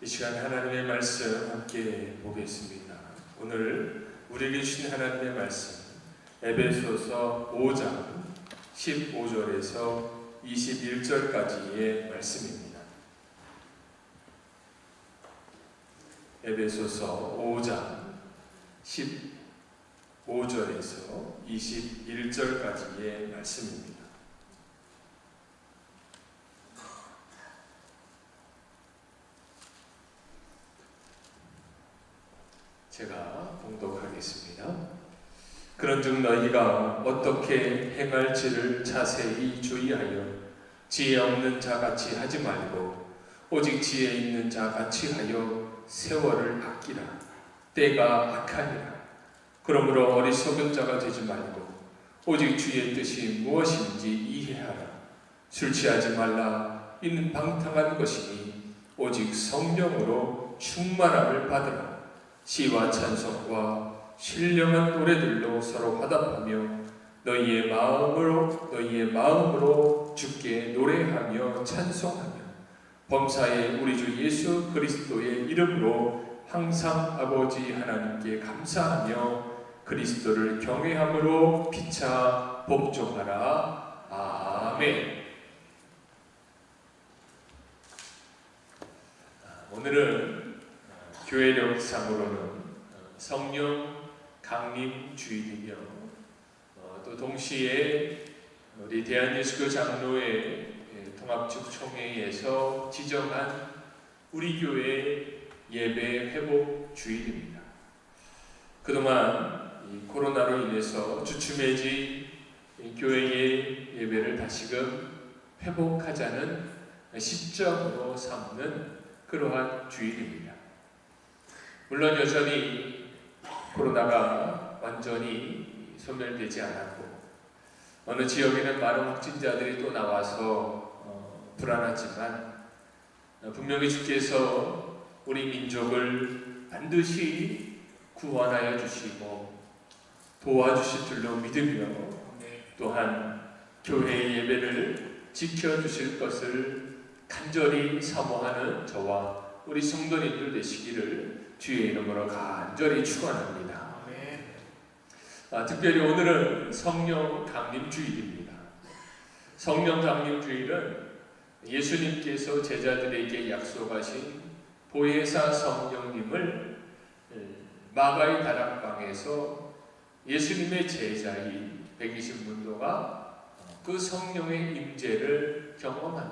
이 시간 하나님의 말씀 함께 보겠습니다. 오늘 우리에게 주신 하나님의 말씀 에베소서 5장 15절에서 21절까지의 말씀입니다. 에베소서 5장 15절에서 21절까지의 말씀입니다. 제가 봉독하겠습니다. 그런즉 너희가 어떻게 행할지를 자세히 주의하여 지혜 없는 자같이 하지 말고 오직 지혜 있는 자같이 하여 세월을 아끼라. 때가 악하니라. 그러므로 어리석은 자가 되지 말고 오직 주의 뜻이 무엇인지 이해하라. 술 취하지 말라. 이는 방탕한 것이니 오직 성령으로 충만함을 받으라. 시와 찬송과 신령한 노래들로 서로 화답하며 너희의 마음으로 주께 노래하며 찬송하며 범사에 우리 주 예수 그리스도의 이름으로 항상 아버지 하나님께 감사하며 그리스도를 경외함으로 피차 복종하라. 아멘. 오늘은 교회력상으로는 성령 강림 주일이며 또 동시에 우리 대한예수교 장로회 통합축총회에서 지정한 우리 교회 예배 회복 주일입니다. 그동안 이 코로나로 인해서 주춤해진 교회의 예배를 다시금 회복하자는 시점으로 삼는 그러한 주일입니다. 물론 여전히 코로나가 완전히 소멸되지 않았고 어느 지역에는 많은 확진자들이 또 나와서 불안하지만 분명히 주께서 우리 민족을 반드시 구원하여 주시고 도와주실 줄로 믿으며 또한 교회의 예배를 지켜주실 것을 간절히 사모하는 저와 우리 성도님들 되시기를 주의 이름으로 간절히 축원합니다. 특별히 오늘은 성령 강림 주일입니다. 성령 강림 주일은 예수님께서 제자들에게 약속하신 보혜사 성령님을 마가의 다락방에서 예수님의 제자인 120문도가 그 성령의 임재를 경험하는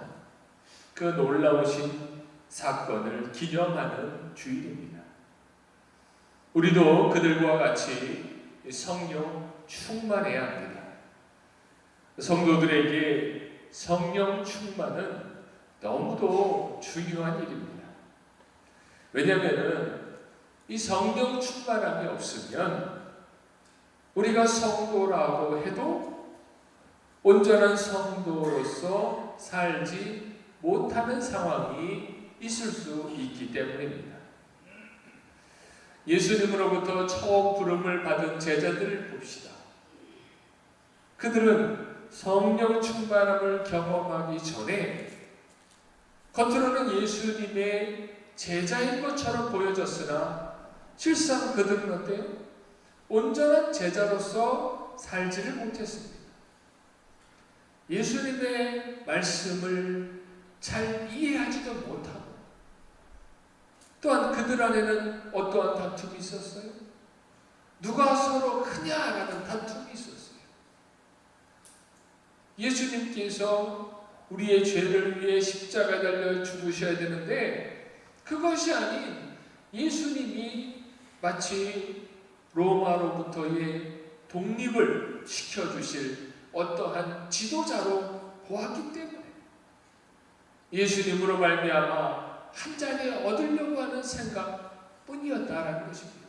그 놀라우신 사건을 기념하는 주일입니다. 우리도 그들과 같이 성령 충만해야 합니다. 성도들에게 성령 충만은 너무도 중요한 일입니다. 왜냐하면 이 성령 충만함이 없으면 우리가 성도라고 해도 온전한 성도로서 살지 못하는 상황이 있을 수 있기 때문입니다. 예수님으로부터 처음 부름을 받은 제자들을 봅시다. 그들은 성령 충만함을 경험하기 전에 겉으로는 예수님의 제자인 것처럼 보여졌으나 실상 그들은 어때요? 온전한 제자로서 살지를 못했습니다. 예수님의 말씀을 잘 이해하지도 못하고 또한 그들 안에는 어떠한 다툼이 있었어요? 누가 서로 크냐라는 다툼이 있었어요. 예수님께서 우리의 죄를 위해 십자가에 달려 죽으셔야 되는데 그것이 아닌 예수님이 마치 로마로부터의 독립을 시켜주실 어떠한 지도자로 보았기 때문에 예수님으로 말미암아 한 자리에 얻으려고 하는 생각뿐이었다라는 것입니다.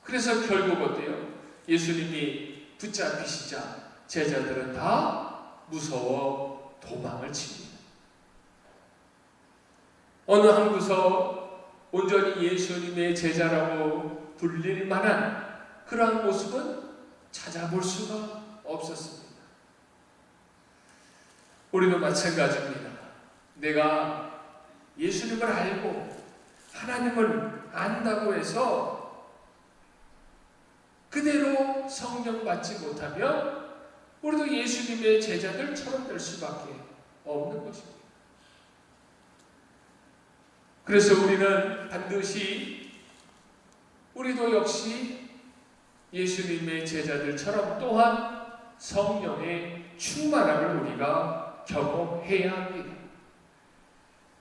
그래서 결국 어때요? 예수님이 붙잡히시자 제자들은 다 무서워 도망을 칩니다. 어느 한 구석 온전히 예수님의 제자라고 불릴 만한 그러한 모습은 찾아볼 수가 없었습니다. 우리도 마찬가지입니다. 내가 예수님을 알고 하나님을 안다고 해서 그대로 성령 받지 못하면 우리도 예수님의 제자들처럼 될 수밖에 없는 것입니다. 그래서 우리는 반드시 우리도 역시 예수님의 제자들처럼 또한 성령의 충만함을 우리가 경험해야 합니다.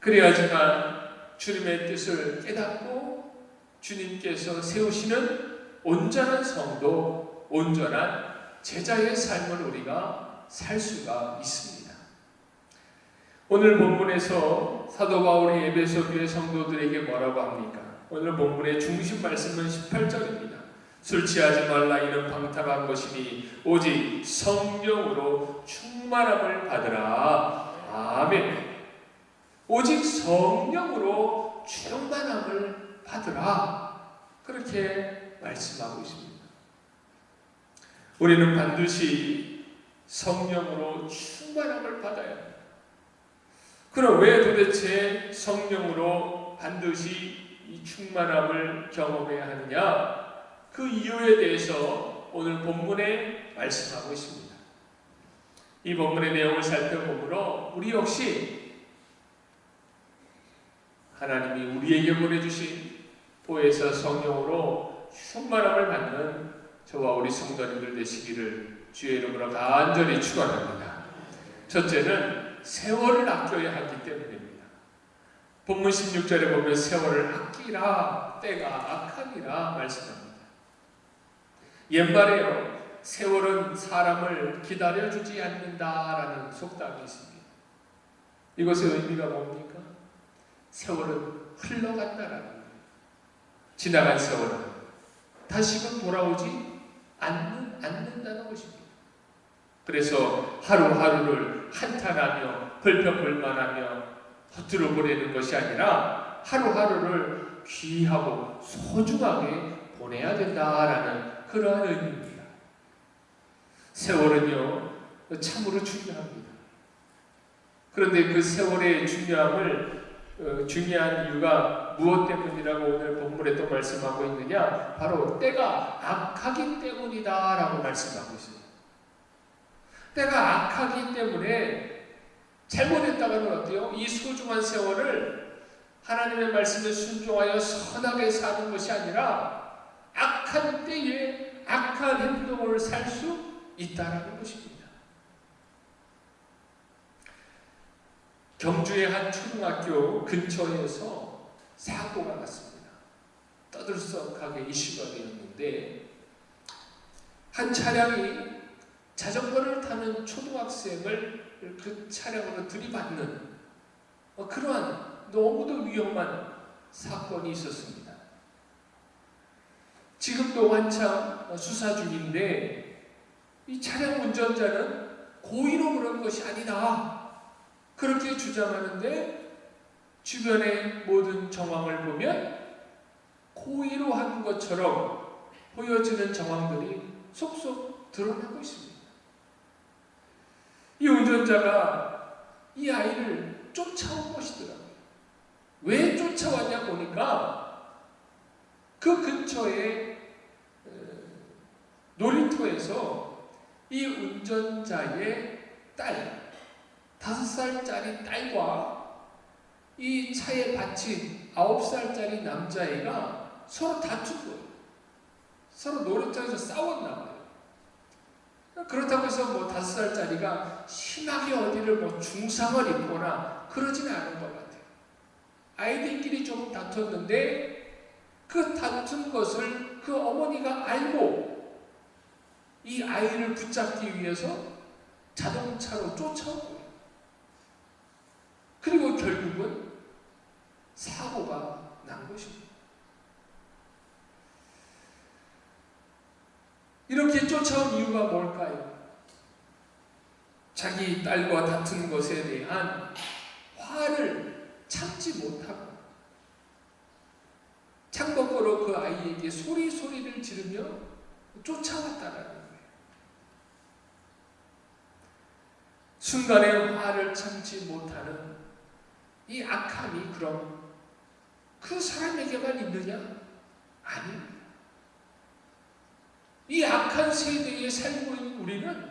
그래야지만 주님의 뜻을 깨닫고 주님께서 세우시는 온전한 성도, 온전한 제자의 삶을 우리가 살 수가 있습니다. 오늘 본문에서 사도 바울이 에베소 교회 성도들에게 뭐라고 합니까? 오늘 본문의 중심 말씀은 18절입니다. 술 취하지 말라 이는 방탕한 것이니 오직 성령으로 충만함을 받으라. 아멘. 오직 성령으로 충만함을 받으라. 그렇게 말씀하고 있습니다. 우리는 반드시 성령으로 충만함을 받아야 합니다. 그럼 왜 도대체 성령으로 반드시 이 충만함을 경험해야 하느냐? 그 이유에 대해서 오늘 본문에 말씀하고 있습니다. 이 본문의 내용을 살펴보므로 우리 역시 하나님이 우리에게 보내주신 보혜사 성령으로 충만함을 받는 저와 우리 성도님들 되시기를 주의 이름으로 간절히 축원합니다. 첫째는 세월을 아껴야 하기 때문입니다. 본문 16절에 보면 세월을 아끼라, 때가 악하니라 말씀합니다. 옛말에요, 세월은 사람을 기다려주지 않는다라는 속담이 있습니다. 이것의 의미가 뭡니까? 세월은 흘러간다라는 거예요. 지나간 세월은 다시금 돌아오지 않는다는 것입니다. 그래서 하루하루를 한탄하며 불평불만하며 허투루 보내는 것이 아니라 하루하루를 귀하고 소중하게 보내야 된다라는 그러한 의미입니다. 세월은요, 참으로 중요합니다. 그런데 그 세월의 중요한 이유가 무엇 때문이라고 오늘 본문에 또 말씀하고 있느냐? 바로 때가 악하기 때문이다라고 말씀하고 있습니다. 때가 악하기 때문에 잘못했다가는 어때요? 이 소중한 세월을 하나님의 말씀에 순종하여 선하게 사는 것이 아니라 악한 때에 악한 행동을 살 수 있다라는 것입니다. 경주의 한 초등학교 근처에서 사고가 났습니다. 떠들썩하게 이슈가 되었는데 한 차량이 자전거를 타는 초등학생을 그 차량으로 들이받는 그러한 너무도 위험한 사건이 있었습니다. 지금도 한참 수사 중인데 이 차량 운전자는 고의로 그런 것이 아니다 그렇게 주장하는데 주변의 모든 정황을 보면 고의로 한 것처럼 보여지는 정황들이 속속 드러나고 있습니다. 이 운전자가 이 아이를 쫓아온 것이더라고요. 왜 쫓아왔냐 보니까 그 근처에 놀이터에서 이 운전자의 딸, 5살짜리 딸과 이 차에 받친 9살짜리 남자애가 서로 다툰 거예요. 서로 놀이터에서 싸웠나 봐요. 그렇다고 해서 5살짜리가 심하게 어디를 중상을 입거나 그러지는 않은 것 같아요. 아이들끼리 좀 다퉜는데 그 다툰 것을 그 어머니가 알고 이 아이를 붙잡기 위해서 자동차로 쫓아온 거예요. 그리고 결국은 사고가 난 것입니다. 이렇게 쫓아온 이유가 뭘까요? 자기 딸과 다툰 것에 대한 화를 참지 못하고 창밖으로 그 아이에게 소리를 지르며 쫓아왔다는 거예요. 순간의 화를 참지 못하는 이 악함이 그럼 그 사람에게만 있느냐? 아닙니다. 이 악한 세대에 살고 있는 우리는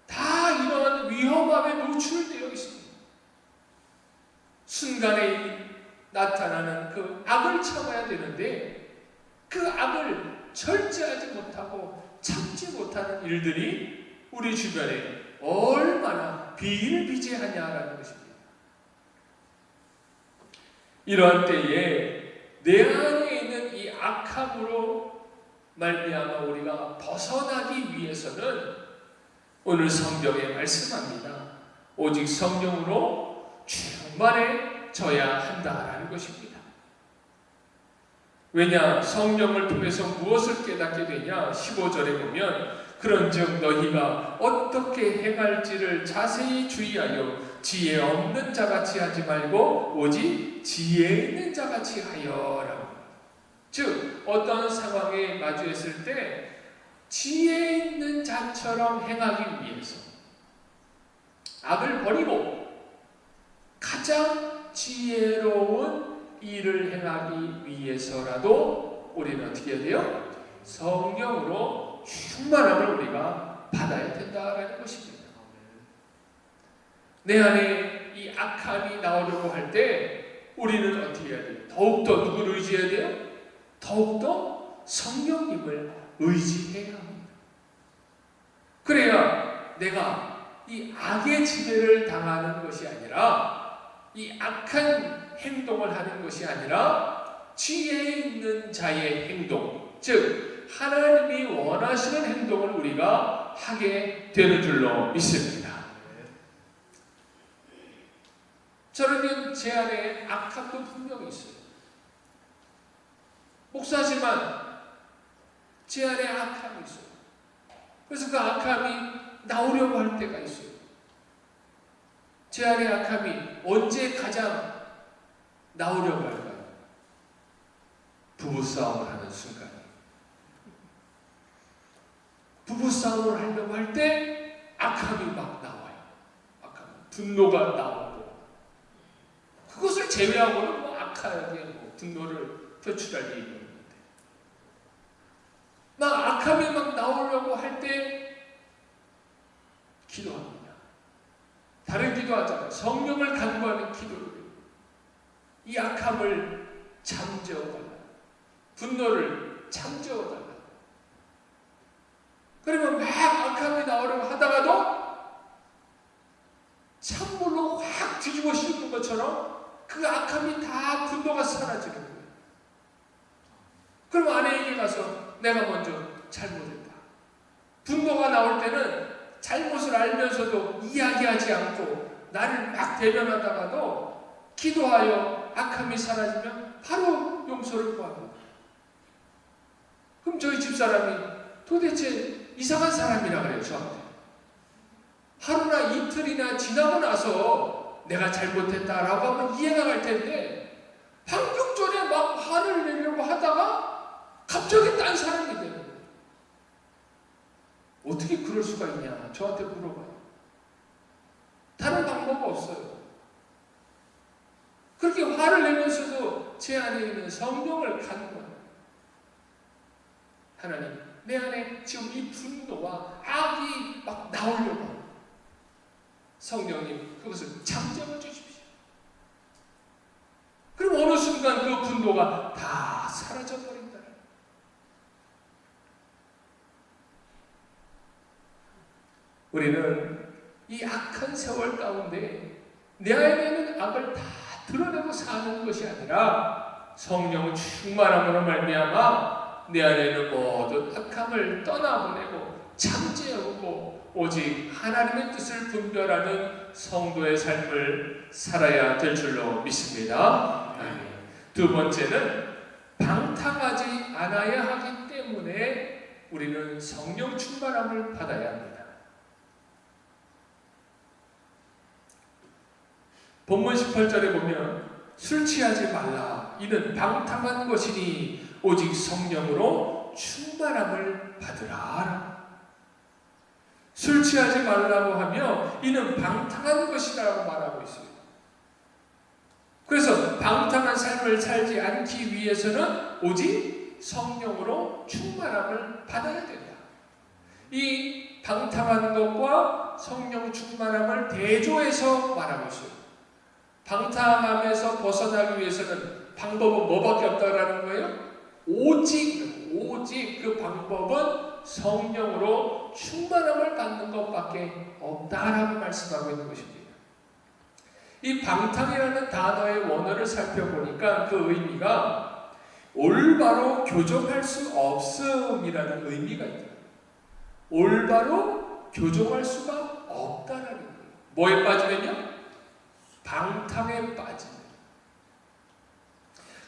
다 이러한 위험함에 노출되어 있습니다. 순간에 나타나는 그 악을 참아야 되는데 그 악을 절제하지 못하고 참지 못하는 일들이 우리 주변에 얼마나 비일비재하냐라는 것입니다. 이러한 때에 내 안에 있는 이 악함으로 말미암아 우리가 벗어나기 위해서는 오늘 성경에 말씀합니다. 오직 성령으로 충만해져야 한다라는 것입니다. 왜냐? 성령을 통해서 무엇을 깨닫게 되냐? 15절에 보면 그런즉 너희가 어떻게 행할지를 자세히 주의하여 지혜 없는 자같이 하지 말고 오직 지혜 있는 자같이 하여라고. 즉 어떤 상황에 마주했을 때 지혜 있는 자처럼 행하기 위해서 악을 버리고 가장 지혜로운 일을 행하기 위해서라도 우리는 어떻게 해야 돼요? 성령으로 충만함을 우리가 받아야 된다라는 것입니다. 내 안에 이 악함이 나오려고 할 때 우리는 어떻게 해야 돼요? 더욱더 누구를 의지해야 돼요? 더욱더 성령님을 의지해야 합니다. 그래야 내가 이 악의 지배를 당하는 것이 아니라 이 악한 행동을 하는 것이 아니라 지혜 있는 자의 행동, 즉 하나님이 원하시는 행동을 우리가 하게 되는 줄로 믿습니다. 저는 제 안에 악함도 분명히 있어요. 목사지만 제 안에 악함이 있어요. 그래서 그 악함이 나오려고 할 때가 있어요. 제 안에 악함이 언제 가장 나오려고 할까요? 부부싸움을 하는 순간. 부부싸움을 하려고 할 때 악함이 막 나와요. 악함, 분노가 나오고. 그것을 제외하고는 뭐 악하게 뭐 분노를 표출할 일이 없는데. 막 악함이 막 나오려고 할 때 기도합니다. 다른 기도하잖아요. 성령을 간구하는 기도를. 이 악함을 잠재워달라. 분노를 잠재워달라. 그러면 막 악함이 나오려고 하다가도 찬물로 확 뒤집어 씌우는 것처럼 그 악함이 다 분노가 사라지는 거예요. 그럼 아내에게 가서 내가 먼저 잘못했다. 분노가 나올 때는 잘못을 알면서도 이야기하지 않고 나를 막 대변하다가도 기도하여 악함이 사라지면 바로 용서를 구합니다. 그럼 저희 집사람이 도대체 이상한 사람이라 그래요, 저한테. 하루나 이틀이나 지나고 나서 내가 잘못했다라고 하면 이해가 갈 텐데 방금 전에 막 화를 내려고 하다가 갑자기 딴 사람이 되는 거예요. 어떻게 그럴 수가 있냐? 저한테 물어봐요. 다른 방법 없어요. 그렇게 화를 내면서도 제 안에 있는 성령을 간구해요. 하나님, 내 안에 지금 이 분노와 악이 막 나오려고 합니다. 성령님, 그것을 잠재워 주십시오. 그럼 어느 순간 그 분노가 다 사라져 버린다. 우리는 이 악한 세월 가운데 내 안에 있는 악을 다 드러내고 사는 것이 아니라 성령 충만함으로 말미암아 내 안에 있는 모든 악함을 떠나보내고 잠재우고 오직 하나님의 뜻을 분별하는 성도의 삶을 살아야 될 줄로 믿습니다. 두 번째는 방탕하지 않아야 하기 때문에 우리는 성령 충만함을 받아야 합니다. 본문 18절에 보면 술 취하지 말라. 이는 방탕한 것이니 오직 성령으로 충만함을 받으라. 술 취하지 말라고 하며 이는 방탕한 것이라고 말하고 있습니다. 삶을 살지 않기 위해서는 오직 성령으로 충만함을 받아야 된다. 이 방탕한 것과 성령 충만함을 대조해서 말하고 있어요. 방탕함에서 벗어나기 위해서는 방법은 뭐밖에 없다라는 거예요? 오직 그 방법은 성령으로 충만함을 받는 것밖에 없다라고 말씀하고 있는 것입니다. 이 방탕이라는 단어의 원어를 살펴보니까 그 의미가 올바로 교정할 수 없음이라는 의미가 있다. 올바로 교정할 수가 없다라는 거예요. 뭐에 빠지면요? 방탕에 빠지면.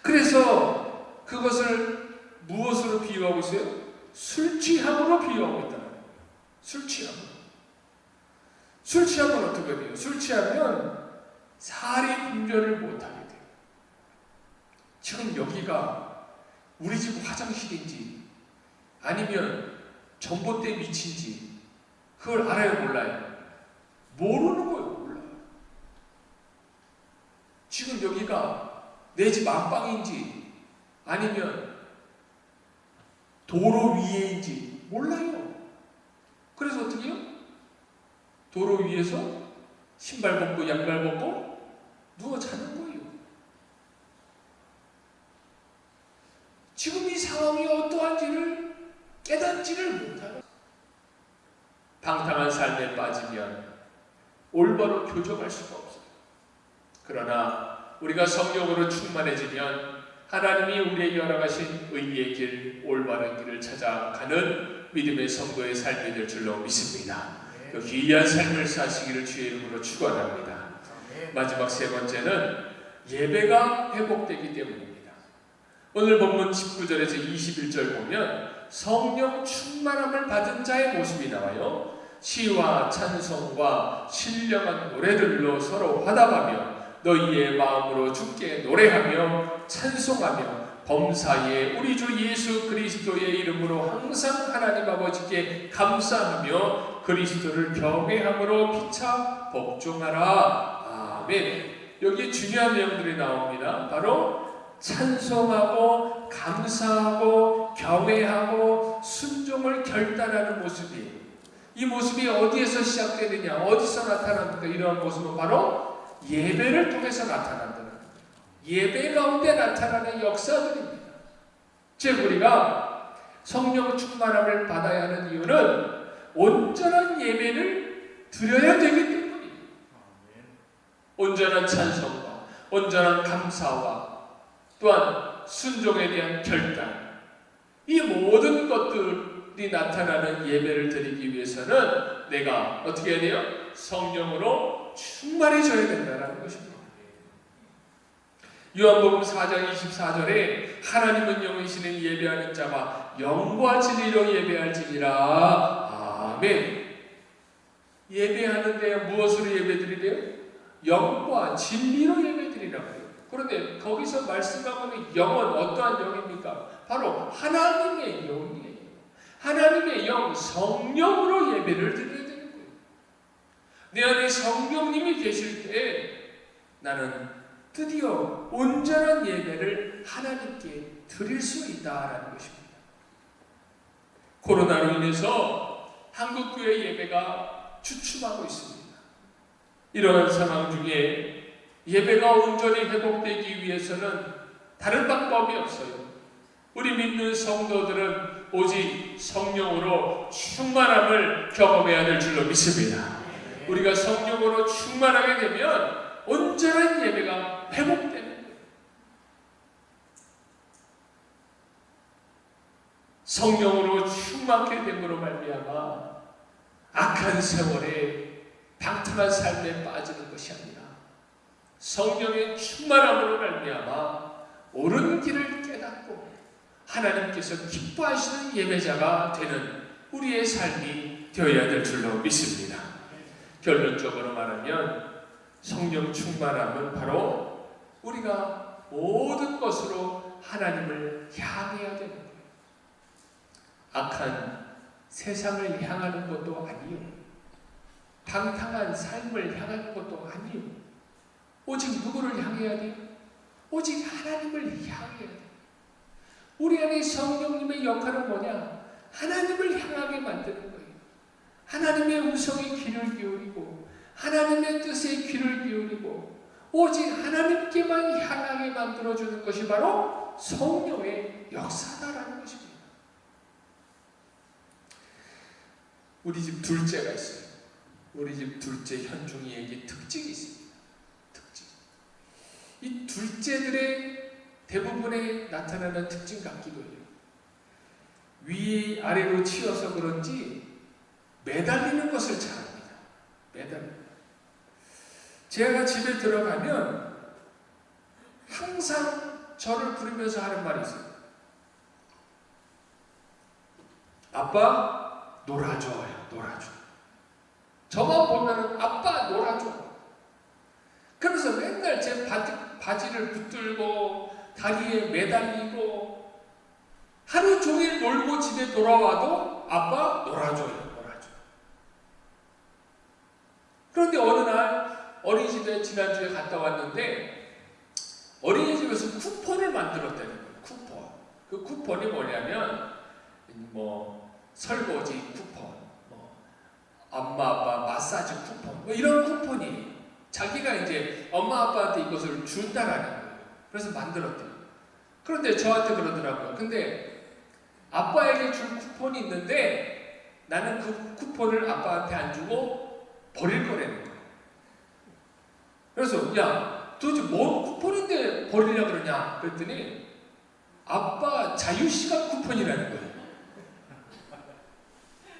그래서 그것을 무엇으로 비유하고 있어요? 술 취함으로 비유하고 있다는 거예요. 술 취함으로. 술 취하면 어떻게 돼요? 술 취하면 살이 분별을 못하게 돼요. 지금 여기가 우리 집 화장실인지 아니면 전봇대 밑인지 그걸 알아요? 몰라요? 모르는 거예요. 몰라요. 지금 여기가 내 집 안방인지 아니면 도로 위에인지 몰라요. 그래서 어떻게 해요? 도로 위에서 신발 벗고 양말 벗고 누워 자는 거예요. 지금 이 상황이 어떠한지를 깨닫지를 못하는. 방탕한 삶에 빠지면 올바로 교정할 수가 없어요. 그러나 우리가 성령으로 충만해지면 하나님이 우리에게 허락하신 의의 길, 올바른 길을 찾아가는 믿음의 성도의 삶이 될 줄로 믿습니다. 그 귀한 삶을 사시기를 주의 이름으로 축원합니다. 마지막 세 번째는 예배가 회복되기 때문입니다. 오늘 본문 19절에서 21절 보면 성령 충만함을 받은 자의 모습이 나와요. 시와 찬송과 신령한 노래들로 서로 화답하며 너희의 마음으로 주께 노래하며 찬송하며 범사에 우리 주 예수 그리스도의 이름으로 항상 하나님 아버지께 감사하며 그리스도를 경외함으로 피차 복종하라. 아멘. 여기 중요한 내용들이 나옵니다. 바로 찬송하고 감사하고 경외하고 순종을 결단하는 모습이에요. 이 모습이 어디에서 시작되느냐, 어디서 나타납니까? 이러한 모습은 바로 예배를 통해서 나타난다는 거예요. 예배 가운데 나타나는 역사들입니다. 즉 우리가 성령 충만함을 받아야 하는 이유는 온전한 예배를 드려야 되기 때문이에요. 온전한 찬송과 온전한 감사와 또한 순종에 대한 결단, 이 모든 것들이 나타나는 예배를 드리기 위해서는 내가 어떻게 해야 돼요? 성령으로 충만해져야 된다는 것입니다. 요한복음 4장 24절에 하나님은 영이시는 예배하는 자가 영과 진리로 예배할지니라. 아멘. 예배하는데 무엇으로 예배드리래요? 영과 진리로 예배드리라고요. 그런데 거기서 말씀하고 있는 영은 어떠한 영입니까? 바로 하나님의 영이에요. 하나님의 영, 성령으로 예배를 드려야 되는 거예요. 내 안에 성령님이 계실 때 나는 드디어 온전한 예배를 하나님께 드릴 수 있다라는 것입니다. 코로나로 인해서 한국교회 예배가 주춤하고 있습니다. 이러한 상황 중에 예배가 온전히 회복되기 위해서는 다른 방법이 없어요. 우리 믿는 성도들은 오직 성령으로 충만함을 경험해야 될 줄로 믿습니다. 우리가 성령으로 충만하게 되면 온전한 예배가 회복되는 거예요. 성령으로 충만하게 됨으로 말미암아 악한 세월에 방탕한 삶에 빠지는 것이 아니라 성령의 충만함으로 말미암아 옳은 길을 깨닫고 하나님께서 기뻐하시는 예배자가 되는 우리의 삶이 되어야 될 줄로 믿습니다. 결론적으로 말하면 성령 충만함은 바로 우리가 모든 것으로 하나님을 향해야 되는 거예요. 악한 세상을 향하는 것도 아니요, 방탕한 삶을 향하는 것도 아니요, 오직 누구를 향해야 돼요? 오직 하나님을 향해야 돼. 우리 안에 성령님의 역할은 뭐냐? 하나님을 향하게 만드는 거예요. 하나님의 음성에 귀를 기울이고 하나님의 뜻에 귀를 기울이고 오직 하나님께만 향하게 만들어주는 것이 바로 성령의 역사다라는 것입니다. 우리 집 둘째가 있어요. 우리 집 둘째 현중이에게 특징이 있습니다. 특징. 이 둘째들의 대부분에 나타나는 특징 같기도 해요. 위아래로 치여서 그런지 매달리는 것을 잘합니다. 매달리는. 제가 집에 들어가면 항상 저를 부르면서 하는 말이 있어요. 아빠 놀아줘요. 놀아줘. 저만 보면 아빠 놀아줘. 그래서 맨날 제 바지를 붙들고 다리에 매달리고 하루 종일 놀고 집에 돌아와도 아빠 놀아줘요. 그런데 어느 날 어린이집에 지난주에 갔다 왔는데 어린이집에서 쿠폰을 만들었다는 거예요. 쿠폰. 그 쿠폰이 뭐냐면 설거지 쿠폰, 엄마 아빠 마사지 쿠폰, 이런 쿠폰이 자기가 이제 엄마 아빠한테 이것을 준다라는 거예요. 그래서 만들었대요. 그런데 저한테 그러더라고요. 근데 아빠에게 줄 쿠폰이 있는데 나는 그 쿠폰을 아빠한테 안 주고 버릴 거라는 거예요. 그래서 야 도대체 뭔 쿠폰인데 버리려고 그러냐 그랬더니 아빠 자유시간 쿠폰이라는 거예요.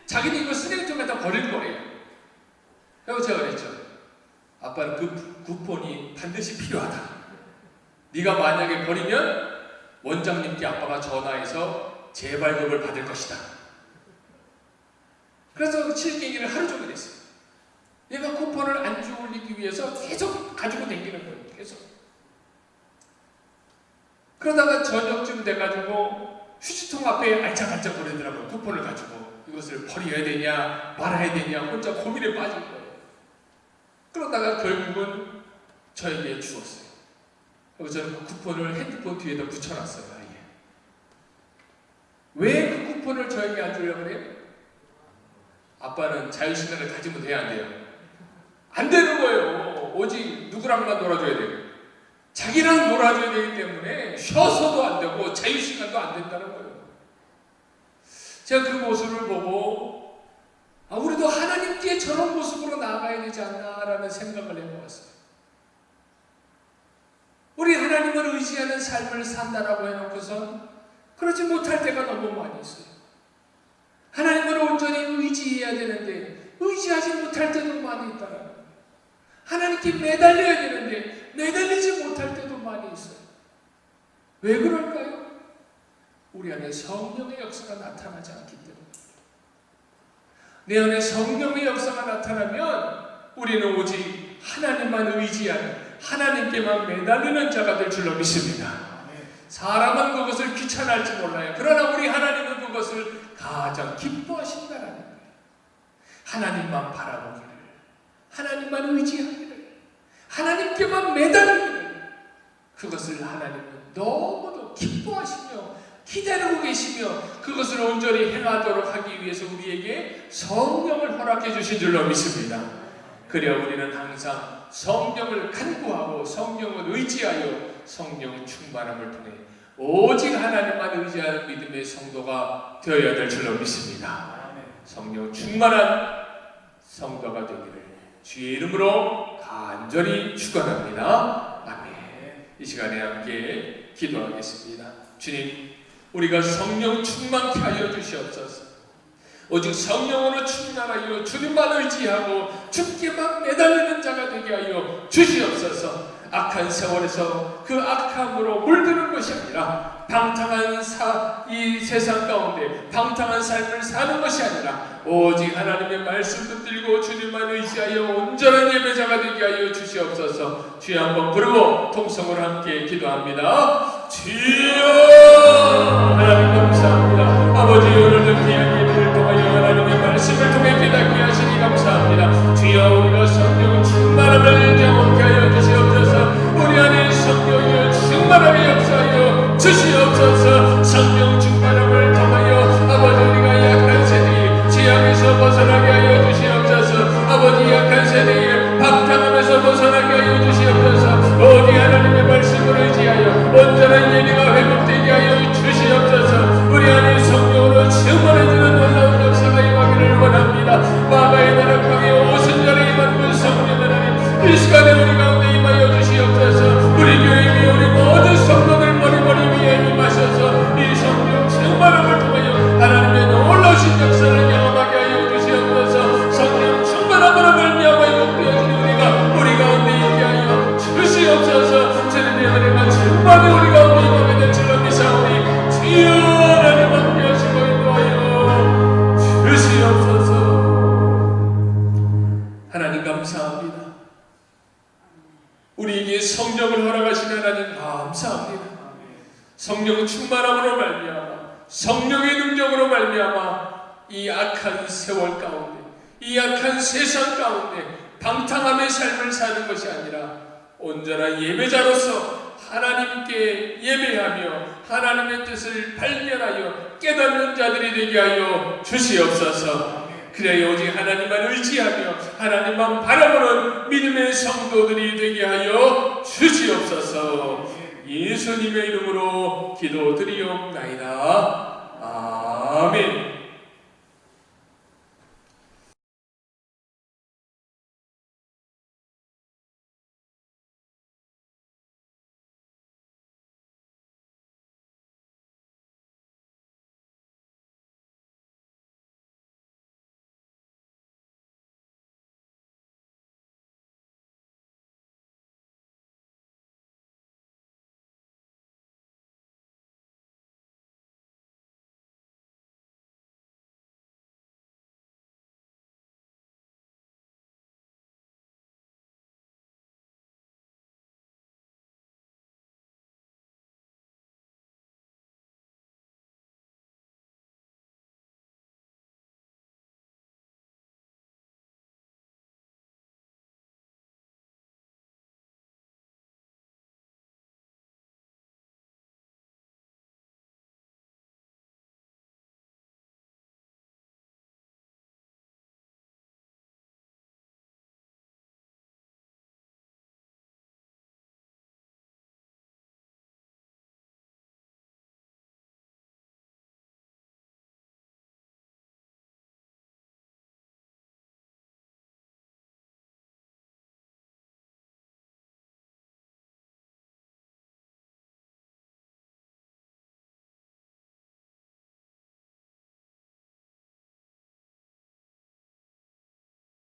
자기는 이거 쓰레기통에다 버릴 거래요. 그래서 제가 그랬죠. 아빠는 그 쿠폰이 반드시 필요하다. 네가 만약에 버리면 원장님께 아빠가 전화해서 재발급을 받을 것이다. 그래서 칠갱이를 하루 종일 했어요. 얘가 쿠폰을 안 주울리기 위해서 계속 가지고 다니는 거예요. 계속. 그러다가 저녁쯤 돼가지고 휴지통 앞에 알짱알짱 거리더라고요. 쿠폰을 가지고 이것을 버려야 되냐 말아야 되냐 혼자 고민에 빠진 거예요. 그러다가 결국은 저에게 주었어요. 그래서 저는 그 쿠폰을 핸드폰 뒤에다 붙여놨어요. 아예. 왜 그 쿠폰을 저에게 안 주려고 그래요? 아빠는 자유시간을 가지면 돼야 안 돼요? 안 되는 거예요. 오직 누구랑만 놀아줘야 돼요. 자기랑 놀아줘야 되기 때문에 쉬어서도 안 되고 자유시간도 안 된다는 거예요. 제가 그 모습을 보고 우리도 하나님께 저런 모습으로 나아가야 되지 않나라는 생각을 해보았어요. 우리 하나님을 의지하는 삶을 산다라고 해놓고선 그러지 못할 때가 너무 많이 있어요. 하나님을 온전히 의지해야 되는데 의지하지 못할 때도 많이 있다라는 거예요. 하나님께 매달려야 되는데 매달리지 못할 때도 많이 있어요. 왜 그럴까요? 우리 안에 성령의 역사가 나타나지 않기 때문에. 내 안에 성령의 역사가 나타나면 우리는 오직 하나님만 의지하는 하나님께만 매달리는 자가 될 줄로 믿습니다. 사람은 그것을 귀찮아할지 몰라요. 그러나 우리 하나님은 그것을 가장 기뻐하신다라는 거예요. 하나님만 바라보기를, 하나님만 의지하기를, 하나님께만 매달리기를, 그것을 하나님은 너무도 기뻐하시며 기다리고 계시며 그것을 온전히 행하도록 하기 위해서 우리에게 성령을 허락해 주신 줄로 믿습니다. 그래야 우리는 항상 성령을 간구하고 성령을 의지하여 성령 충만함을 통해 오직 하나님만 의지하는 믿음의 성도가 되어야 될 줄로 믿습니다. 성령 충만한 성도가 되기를 주의 이름으로 간절히 축원합니다. 아멘. 이 시간에 함께 기도하겠습니다. 주님, 우리가 성령 충만케 하여 주시옵소서. 오직 성령으로 충만하여 주님만 의지하고 주께만 매달리는 자가 되게 하여 주시옵소서. 악한 세월에서 그 악함으로 물드는 것이 아니라 방탕한 이 세상 가운데 방탕한 삶을 사는 것이 아니라 오직 하나님의 말씀 붙들고 주님만 의지하여 온전한 예배자가 되게 하여 주시옵소서. 주여 한번 부르고 통성으로 함께 기도합니다. 주여, 하나님 감사합니다. 아버지, 오늘도 귀한 예배를 통하여 하나님의 말씀을 통해 깨닫게 하시니 감사합니다. 주여, 우리가 성령 충만함을 경험케 하여 주시옵소서. 우리 안에 성령이여 은혜가 충만히 우리 가운데 임하게 될 줄로 믿사오니 주여 하나님 함께하시고 인도하여 주시옵소서. 하나님 감사합니다. 우리에게 성령을 허락하신 하나님 감사합니다. 성령 충만함으로 말미암아 성령의 능력으로 말미암아 이 악한 세월 가운데, 이 악한 세상 가운데 방탕함의 삶을 사는 것이 아니라 온전한 예배자로서 하나님께 예배하며 하나님의 뜻을 발견하여 깨닫는 자들이 되게 하여 주시옵소서. 그래야 오직 하나님만 의지하며 하나님만 바라보는 믿음의 성도들이 되게 하여 주시옵소서. 예수님의 이름으로 기도드리옵나이다. 아멘.